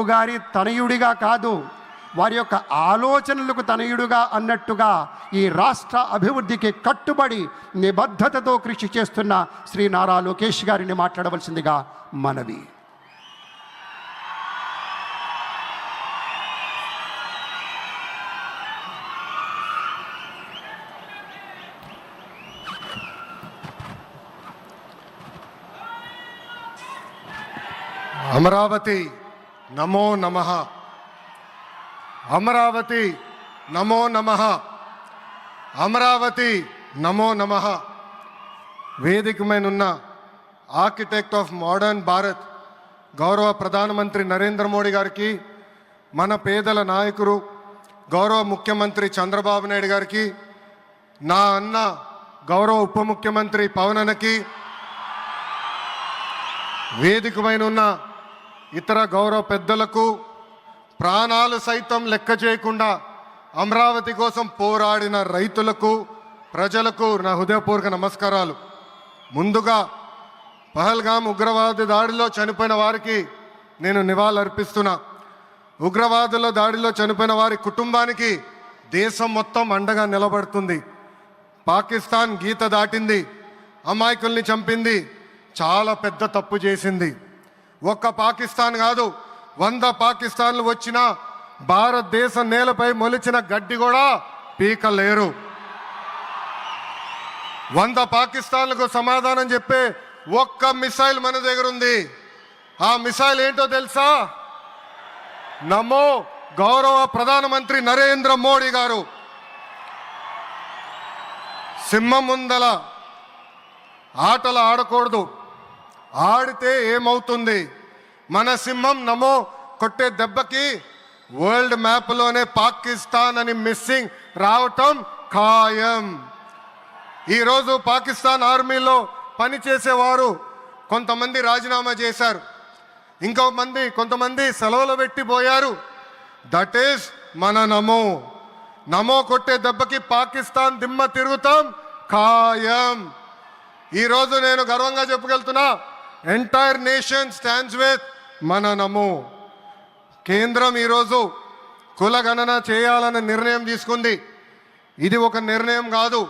గారి తనయుడిగా కాదు, వారి యొక్క ఆలోచనలకు తనయుడుగా అన్నట్టుగా ఈ రాష్ట్ర అభివృద్ధికి కట్టుబడి నిబద్ధతతో కృషి చేస్తున్న శ్రీ నారా లోకేష్ గారిని మాట్లాడవలసిందిగా మనవి. అమరావతి నమో నమః, అమరావతి నమో నమః, అమరావతి నమో నమః. వేదిక మీద ఉన్న ఆర్కిటెక్ట్ ఆఫ్ మోడర్న్ భారత్ గౌరవ ప్రధానమంత్రి నరేంద్ర మోడీ గారికి, మన పేదల నాయకుడు గౌరవ ముఖ్యమంత్రి చంద్రబాబు నాయుడు గారికి, నా అన్న గౌరవ ఉప ముఖ్యమంత్రి పవన్ అన్నకి, వేదిక పైన ఉన్న ఇతర గౌరవ పెద్దలకు, ప్రాణాలు సైతం లెక్క చేయకుండా అమరావతి కోసం పోరాడిన రైతులకు, ప్రజలకు నా హృదయపూర్వక నమస్కారాలు. ముందుగా పహల్గామ్ ఉగ్రవాద దాడిలో చనిపోయిన వారికి నేను నివాళులర్పిస్తున్నా. ఉగ్రవాదుల దాడిలో చనిపోయిన వారి కుటుంబానికి దేశం మొత్తం అండగా నిలబడుతుంది. పాకిస్తాన్ గీత దాటింది, అమాయకుల్ని చంపింది, చాలా పెద్ద తప్పు చేసింది. ఒక్క పాకిస్తాన్ కాదు, 100 పాకిస్తాన్లు వచ్చినా భారతదేశ నేలపై మొలిచిన గడ్డి కూడా పీకలేరు. 100 పాకిస్తాన్లకు సమాధానం చెప్పే ఒక్క మిసైల్ మన దగ్గర ఉంది. ఆ మిసైల్ ఏంటో తెలుసా? నమో గౌరవ ప్రధానమంత్రి నరేంద్ర మోడీ గారు. సింహం ముందల ఆటలు ఆడకూడదు, ఆడితే ఏమవుతుంది? మన సింహం నమో కొట్టే దెబ్బకి వరల్డ్ మ్యాప్లోనే పాకిస్తాన్ అని మిస్సింగ్ రావటం ఖాయం. ఈరోజు పాకిస్తాన్ ఆర్మీలో పనిచేసేవారు కొంతమంది రాజీనామా చేశారు, కొంతమంది సెలవులు పెట్టిపోయారు. దట్ ఈస్ మన నమో. నమో కొట్టే దెబ్బకి పాకిస్తాన్ దిమ్మ తిరుగుతాం ఖాయం. ఈరోజు నేను గర్వంగా చెప్పగలుగుతున్నా, ఎంటైర్ నేషన్ స్టాండ్స్ విత్ మన నమో. కేంద్రం ఈరోజు కులగణన చేయాలన్న నిర్ణయం తీసుకుంది. ఇది ఒక నిర్ణయం కాదు,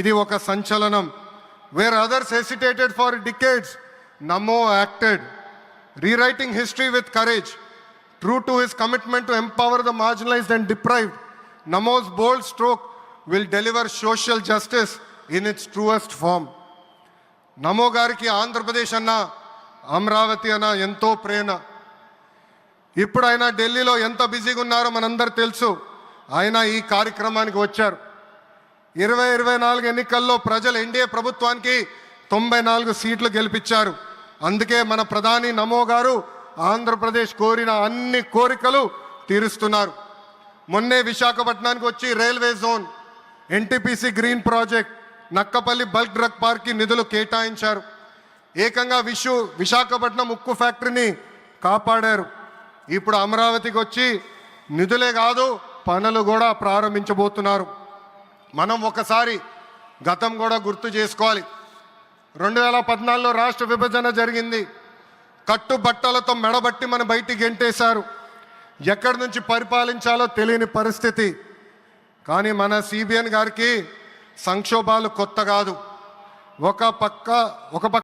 ఇది ఒక సంచలనం. Where others hesitated for decades, Namo acted, rewriting history with courage. True to his commitment to empower the marginalised and deprived, Namo's bold stroke will deliver social justice in its truest form. Namo గారికి ఆంధ్రప్రదేశ్ అన్న, అమరావతి అన్న ఎంతో ప్రేమ. ఇప్పుడు ఆయన ఢిల్లీలో ఎంత బిజీగా ఉన్నారో మనందరూ తెలుసు. ఆయన ఈ కార్యక్రమానికి వచ్చారు. 2024 ఎన్నికల్లో ప్రజలు ఎన్డీఏ ప్రభుత్వానికి 94 సీట్లు గెలిపించారు. అందుకే మన ప్రధాని నమో గారు ఆంధ్రప్రదేశ్ కోరిన అన్ని కోరికలు తీరుస్తున్నారు. మొన్నే విశాఖపట్నానికి వచ్చి railway zone, NTPC green project, Nakkapalli bulk drug పార్క్కి నిధులు కేటాయించారు. ఏకంగా విశాఖపట్నం ఉక్కు ఫ్యాక్టరీని కాపాడారు. ఇప్పుడు అమరావతికి వచ్చి నిధులే కాదు పనులు కూడా ప్రారంభించబోతున్నారు. మనం ఒకసారి గతం కూడా గుర్తు చేసుకోవాలి. 2014లో రాష్ట్ర విభజన జరిగింది. కట్టుబట్టలతో మెడబట్టి మన బయటికి గెంటేశారు. ఎక్కడి నుంచి పరిపాలించాలో తెలియని పరిస్థితి. కానీ మన సిబిఎన్ గారికి సంక్షోభాలు కొత్త కాదు. ఒక పక్క